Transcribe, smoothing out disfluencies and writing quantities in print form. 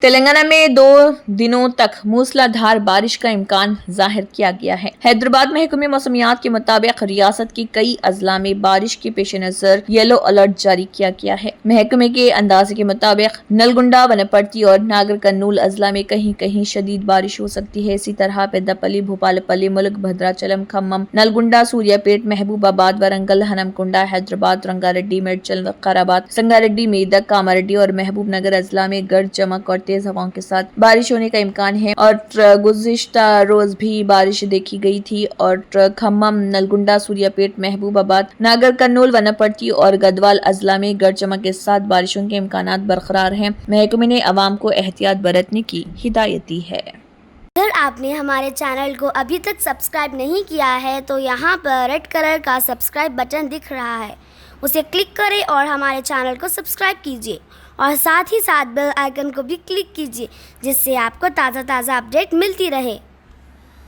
तेलंगाना में 2 दिनों तक मूसलाधार बारिश का इम्कान जाहिर किया गया है। हैदराबाद महकमे मौसमियात के मुताबिक रियासत के कई अजला में बारिश के पेश नजर येलो अलर्ट जारी किया गया है। महकमे के अंदाजे के मुताबिक नलगुंडा, वनपर्ती और नागर कर्नूल अजला में कहीं कहीं शदीद बारिश हो सकती है। इसी तरह पेद्दापल्ली, भूपालपल्ली, मुल्क, भद्राचलम, खम्मम, नलगुंडा, सूर्यापेट, महबूबाबाद, वरंगल, हनमकुंडा, हैदराबाद, रंगारेड्डी, मेडचल, वक्काराबाद, संगारेड्डी, मेदक, कामारेड्डी और महबूब नगर अजला में गर्ज चमक और तेज हवाओं के साथ बारिश होने का इम्कान है। और गुज़िश्ता रोज भी बारिश देखी गई थी और खम्मम, नलगुंडा, सूर्यापेट, महबूबाबाद, नागर कर्नूल, वनपर्ती और गदवाल अजला में गर्ज चमक के साथ बारिशों के इम्कानात बरकरार हैं। महकमे ने अवाम को एहतियात बरतने की हिदायत दी है। अगर आपने हमारे चैनल को अभी तक सब्सक्राइब नहीं किया है तो यहाँ पर रेड कलर का सब्सक्राइब बटन दिख रहा है, उसे क्लिक करें और हमारे चैनल को सब्सक्राइब कीजिए और साथ ही साथ बेल आइकन को भी क्लिक कीजिए, जिससे आपको ताज़ा अपडेट मिलती रहे।